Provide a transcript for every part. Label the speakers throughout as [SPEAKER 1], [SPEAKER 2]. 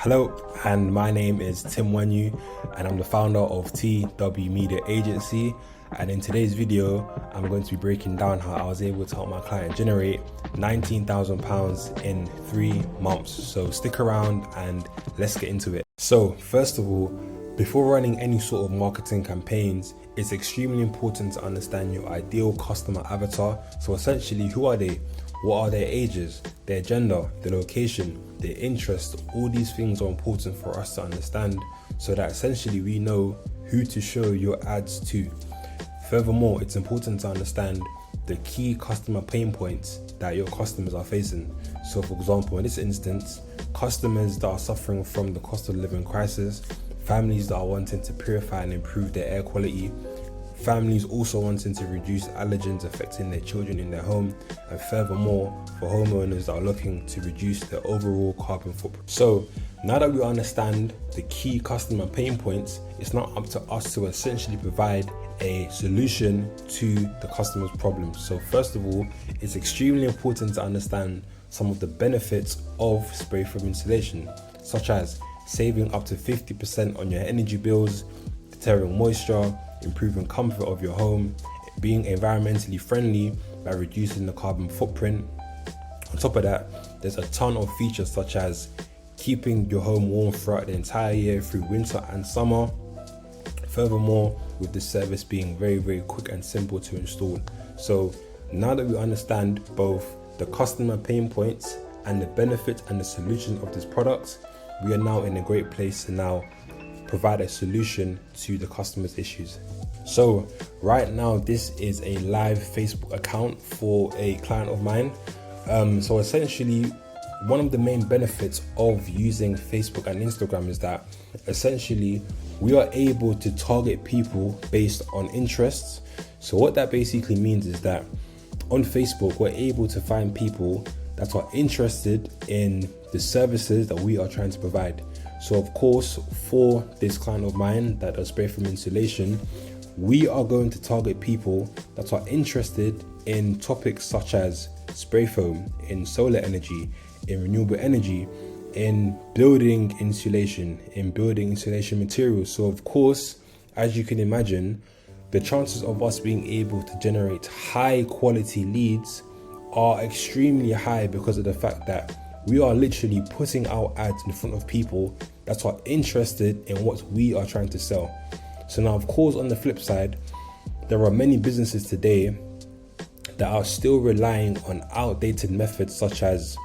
[SPEAKER 1] Hello, and my name is Tim Wanyu, and I'm the founder of TW Media Agency. And in today's video, I'm going to be breaking down how I was able to help my client generate £19,000 in 3 months. So stick around and let's get into it. So first of all, before running any sort of marketing campaigns, it's extremely important to understand your ideal customer avatar. So essentially, who are they? What are their ages, their gender, their location, their interests? All these things are important for us to understand so that essentially we know who to show your ads to. Furthermore, it's important to understand the key customer pain points that your customers are facing. So for example, in this instance, customers that are suffering from the cost of living crisis, families that are wanting to purify and improve their air quality, families also wanting to reduce allergens affecting their children in their home, and furthermore, for homeowners that are looking to reduce their overall carbon footprint. So now that we understand the key customer pain points, it's now up to us to essentially provide a solution to the customer's problems. So first of all, it's extremely important to understand some of the benefits of spray foam insulation, such as saving up to 50% on your energy bills, deterring moisture, improving comfort of your home, being environmentally friendly by reducing the carbon footprint. On top of that, there's a ton of features such as keeping your home warm throughout the entire year through winter and summer. Furthermore, with this service being very quick and simple to install. So now that we understand both the customer pain points and the benefits and the solutions of this product, we are now in a great place to now provide a solution to the customer's issues. So right now, this is a live Facebook account for a client of mine. So essentially, one of the main benefits of using Facebook and Instagram is that essentially we are able to target people based on interests. So what that basically means is that on Facebook, we're able to find people that are interested in the services that we are trying to provide. So of course, for this client of mine that does spray foam insulation, we are going to target people that are interested in topics such as spray foam, in solar energy, in renewable energy, in building insulation, in building insulation materials. So of course, as you can imagine, the chances of us being able to generate high quality leads are extremely high because of the fact that we are literally putting our ads in front of people that are interested in what we are trying to sell. So now, of course, on the flip side, there are many businesses today that are still relying on outdated methods such as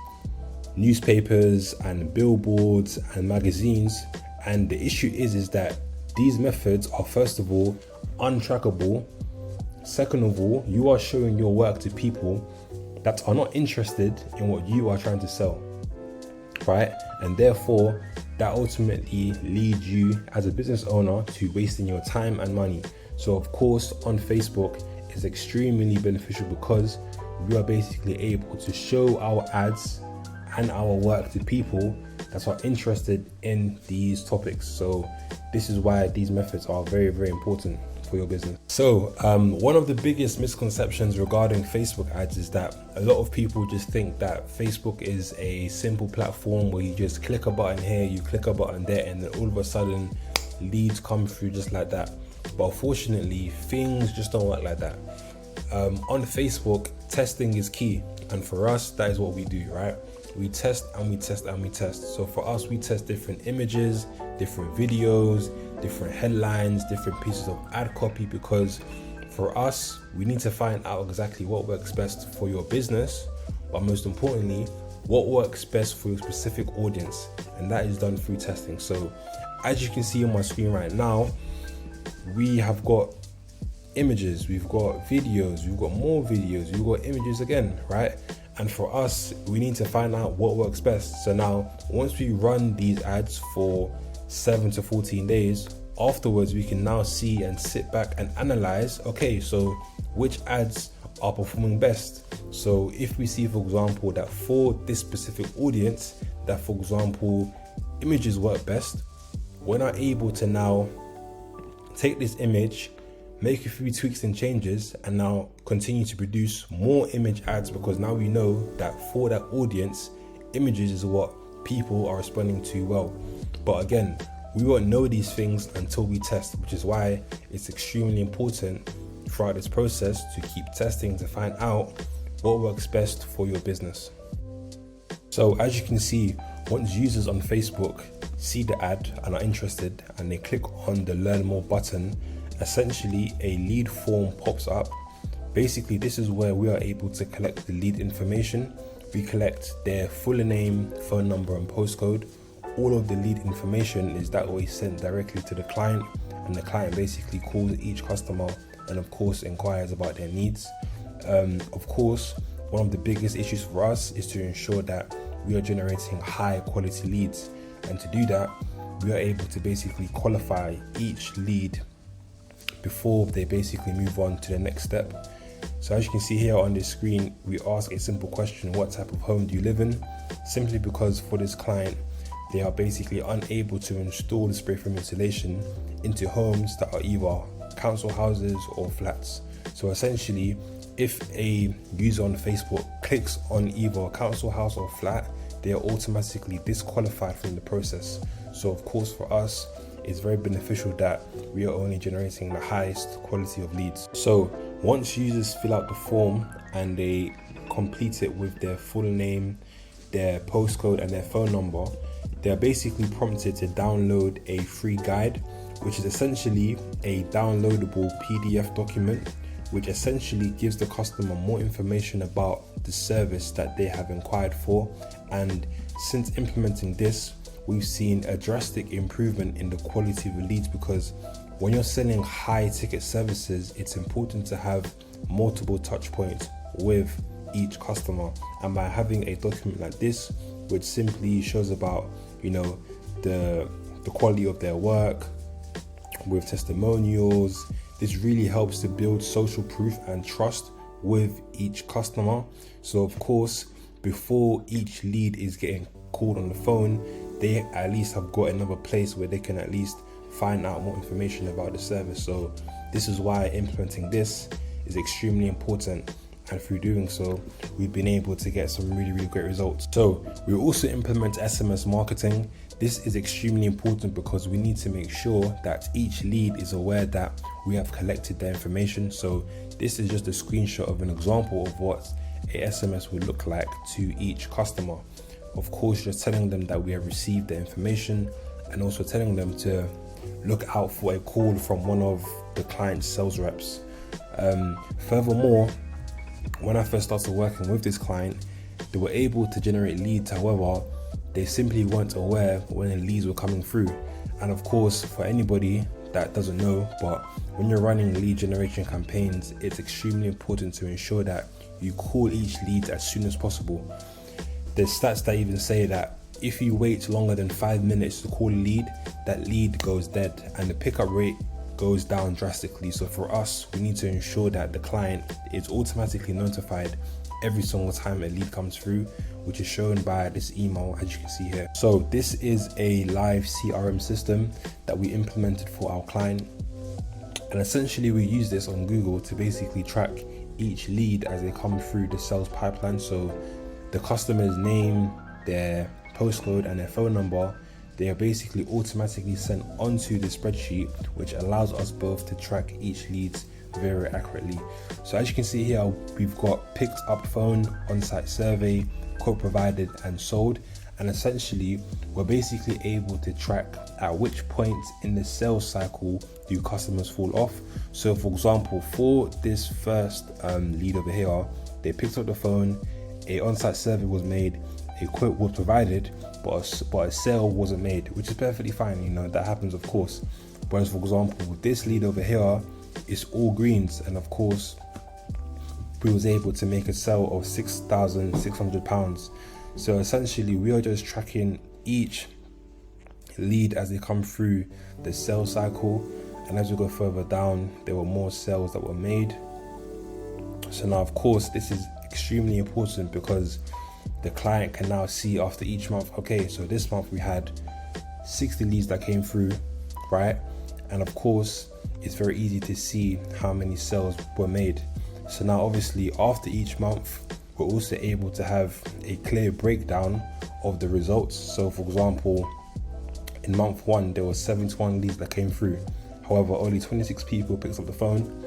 [SPEAKER 1] newspapers and billboards and magazines. And the issue is that these methods are, first of all, untrackable. Second of all, you are showing your work to people that are not interested in what you are trying to sell, right? And therefore, that ultimately leads you as a business owner to wasting your time and money. So of course, on Facebook, it's extremely beneficial because we are basically able to show our ads and our work to people that are interested in these topics. So this is why these methods are very important for your business. So one of the biggest misconceptions regarding Facebook ads is that a lot of people just think that Facebook is a simple platform where you just click a button here, you click a button there, and then all of a sudden leads come through just like that. But unfortunately, things just don't work like that. On Facebook, testing is key, and for us, that is what we do, right? We test and we test and we test. So for us, we test different images, different videos, different headlines, different pieces of ad copy, because for us, we need to find out exactly what works best for your business, but most importantly, what works best for your specific audience, and that is done through testing. So as you can see on my screen right now, we have got images, we've got videos, we've got more videos, we've got images again, right? And for us, we need to find out what works best. So now, once we run these ads for 7 to 14 days, afterwards we can now see and sit back and analyze, okay, so which ads are performing best. So if we see, for example, that for this specific audience, that for example, images work best, we're now able to now take this image, make a few tweaks and changes, and now continue to produce more image ads, because now we know that for that audience, images is what people are responding to well. But again, we won't know these things until we test, which is why it's extremely important throughout this process to keep testing to find out what works best for your business. So as you can see, once users on Facebook see the ad and are interested and they click on the learn more button, essentially a lead form pops up. Basically, this is where we are able to collect the lead information. We collect their full name, phone number and postcode. All of the lead information is that way sent directly to the client, and the client basically calls each customer and of course inquires about their needs. Of course, one of the biggest issues for us is to ensure that we are generating high quality leads, and to do that we are able to basically qualify each lead before they basically move on to the next step. So as you can see here on this screen, we ask a simple question: what type of home do you live in? Simply because for this client, they are basically unable to install the spray foam insulation into homes that are either council houses or flats. So essentially, if a user on Facebook clicks on either a council house or flat, they are automatically disqualified from the process. So of course for us, it's very beneficial that we are only generating the highest quality of leads. So once users fill out the form and they complete it with their full name, their postcode and their phone number, they're basically prompted to download a free guide, which is essentially a downloadable PDF document, which essentially gives the customer more information about the service that they have inquired for. And since implementing this, we've seen a drastic improvement in the quality of the leads, because when you're selling high ticket services, it's important to have multiple touch points with each customer. And by having a document like this, which simply shows about, the quality of their work with testimonials, this really helps to build social proof and trust with each customer. So of course, before each lead is getting called on the phone, they at least have got another place where they can at least find out more information about the service. So this is why implementing this is extremely important, and through doing so, we've been able to get some really great results. So we also implement SMS marketing. This is extremely important because we need to make sure that each lead is aware that we have collected their information. So this is just a screenshot of an example of what a SMS would look like to each customer. Of course, just telling them that we have received the information, and also telling them to look out for a call from one of the client's sales reps. Furthermore, when I first started working with this client, they were able to generate leads. However, they simply weren't aware when the leads were coming through. And of course, for anybody that doesn't know, but when you're running lead generation campaigns, it's extremely important to ensure that you call each lead as soon as possible. There's stats that even say that if you wait longer than 5 minutes to call a lead, that lead goes dead and the pickup rate goes down drastically. So for us, we need to ensure that the client is automatically notified every single time a lead comes through, which is shown by this email, as you can see here. So this is a live CRM system that we implemented for our client, and essentially we use this on Google to basically track each lead as they come through the sales pipeline. So the customer's name, their postcode and their phone number, they are basically automatically sent onto the spreadsheet, which allows us both to track each lead very accurately. So as you can see here, we've got picked up phone, on-site survey, quote provided and sold. And essentially, we're basically able to track at which point in the sales cycle do customers fall off. So for example, for this first lead over here, they picked up the phone, a on-site survey was made, a quote was provided, but a sale wasn't made, which is perfectly fine, that happens of course. Whereas for example, with this lead over here, it's all greens, and of course we was able to make a sale of £6,600. So essentially we are just tracking each lead as they come through the sales cycle, and as we go further down, there were more sales that were made. So now of course this is extremely important because the client can now see after each month, okay, so this month we had 60 leads that came through, right? And of course it's very easy to see how many sales were made. So now obviously after each month, we're also able to have a clear breakdown of the results. So for example, in month 1 there was 71 leads that came through. However, only 26 people picked up the phone.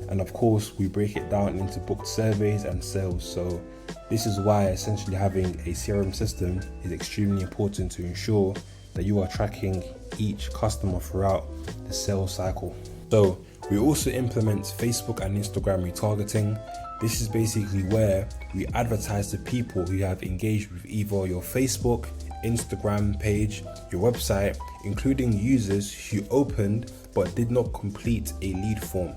[SPEAKER 1] And of course, we break it down into booked surveys and sales. So this is why essentially having a CRM system is extremely important to ensure that you are tracking each customer throughout the sales cycle. So we also implement Facebook and Instagram retargeting. This is basically where we advertise to people who have engaged with either your Facebook, Instagram page, your website, including users who opened but did not complete a lead form.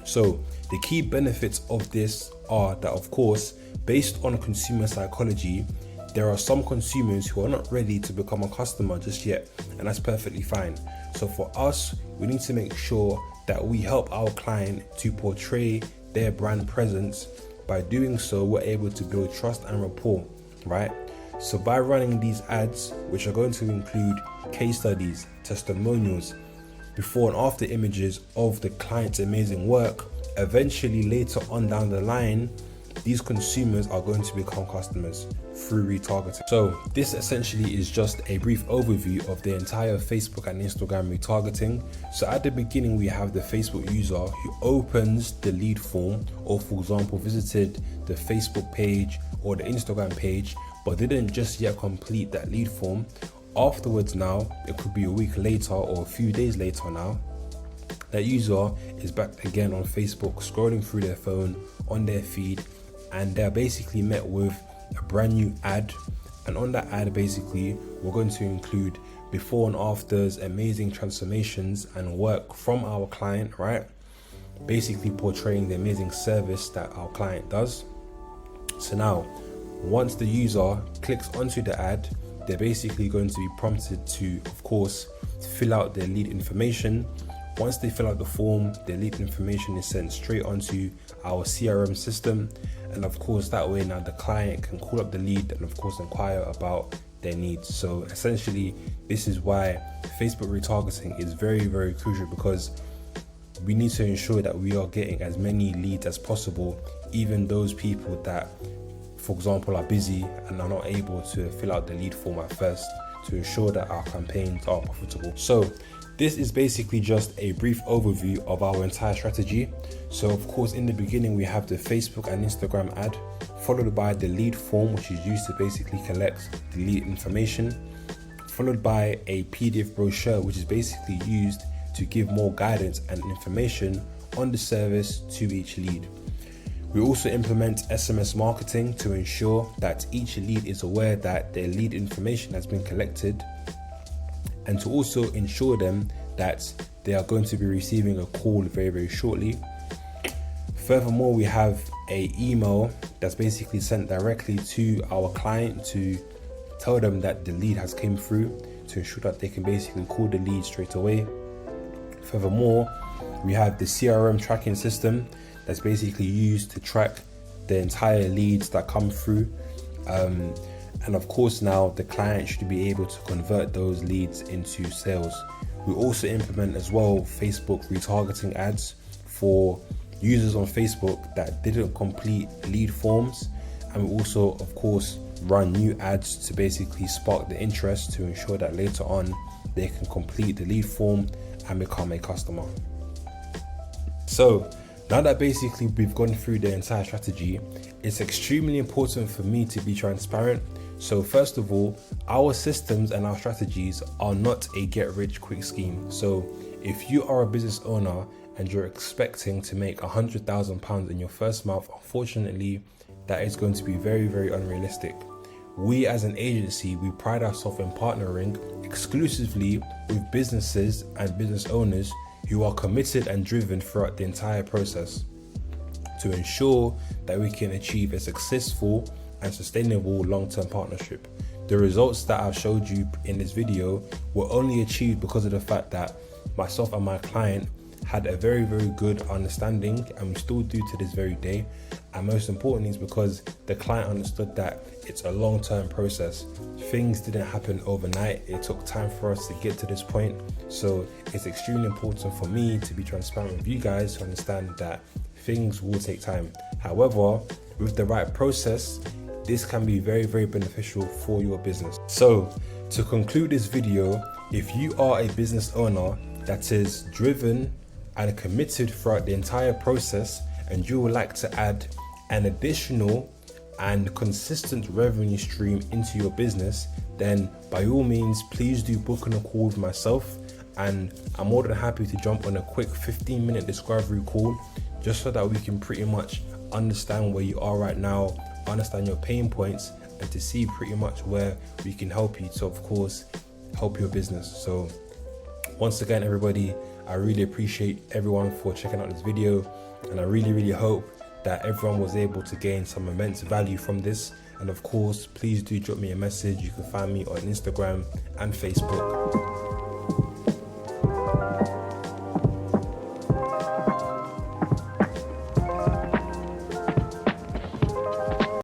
[SPEAKER 1] So the key benefits of this are that, of course, based on consumer psychology, there are some consumers who are not ready to become a customer just yet, and that's perfectly fine. So for us, we need to make sure that we help our client to portray their brand presence. By doing so, we're able to build trust and rapport, right? So by running these ads, which are going to include case studies, testimonials, before and after images of the client's amazing work, eventually later on down the line, these consumers are going to become customers through retargeting. So this essentially is just a brief overview of the entire Facebook and Instagram retargeting. So at the beginning, we have the Facebook user who opens the lead form, or for example, visited the Facebook page or the Instagram page, but didn't just yet complete that lead form. Afterwards now, it could be a week later or a few days later now, that user is back again on Facebook, scrolling through their phone on their feed, and they're basically met with a brand new ad. And on that ad, basically, we're going to include before and afters, amazing transformations and work from our client, right? Basically portraying the amazing service that our client does. So now, once the user clicks onto the ad, they're basically going to be prompted to, of course, fill out their lead information. Once they fill out the form, their lead information is sent straight onto our CRM system. And of course, that way now the client can call up the lead and of course inquire about their needs. So essentially, this is why Facebook retargeting is very, very crucial, because we need to ensure that we are getting as many leads as possible, even those people that, for example, are busy and are not able to fill out the lead form at first, to ensure that our campaigns are profitable. So this is basically just a brief overview of our entire strategy. So of course, in the beginning, we have the Facebook and Instagram ad, followed by the lead form, which is used to basically collect the lead information, followed by a PDF brochure, which is basically used to give more guidance and information on the service to each lead. We also implement SMS marketing to ensure that each lead is aware that their lead information has been collected, and to also ensure them that they are going to be receiving a call very, very shortly. Furthermore, we have an email that's basically sent directly to our client to tell them that the lead has came through, to ensure that they can basically call the lead straight away. Furthermore, we have the CRM tracking system that's basically used to track the entire leads that come through. And of course, now the client should be able to convert those leads into sales. We also implement as well Facebook retargeting ads for users on Facebook that didn't complete lead forms. And we also, of course, run new ads to basically spark the interest, to ensure that later on they can complete the lead form and become a customer. So now that basically we've gone through the entire strategy, it's extremely important for me to be transparent. So first of all, our systems and our strategies are not a get-rich-quick scheme. So if you are a business owner and you're expecting to make £100,000 in your first month, unfortunately, that is going to be very, very unrealistic. We as an agency, we pride ourselves in partnering exclusively with businesses and business owners who are committed and driven throughout the entire process, to ensure that we can achieve a successful and sustainable long-term partnership. The results that I've showed you in this video were only achieved because of the fact that myself and my client had a very, very good understanding, and we still do to this very day. And most importantly is because the client understood that it's a long-term process. Things didn't happen overnight. It took time for us to get to this point. So it's extremely important for me to be transparent with you guys to understand that things will take time. However, with the right process, this can be very, very beneficial for your business. So to conclude this video, if you are a business owner that is driven and committed throughout the entire process, and you would like to add an additional and consistent revenue stream into your business, then by all means, please do book on a call with myself, and I'm more than happy to jump on a quick 15-minute discovery call just so that we can pretty much understand where you are right now, understand your pain points, and to see pretty much where we can help you to, of course, help your business. So once again, everybody, I really appreciate everyone for checking out this video, and I really hope that everyone was able to gain some immense value from this. And of course, please do drop me a message. You can find me on Instagram and Facebook.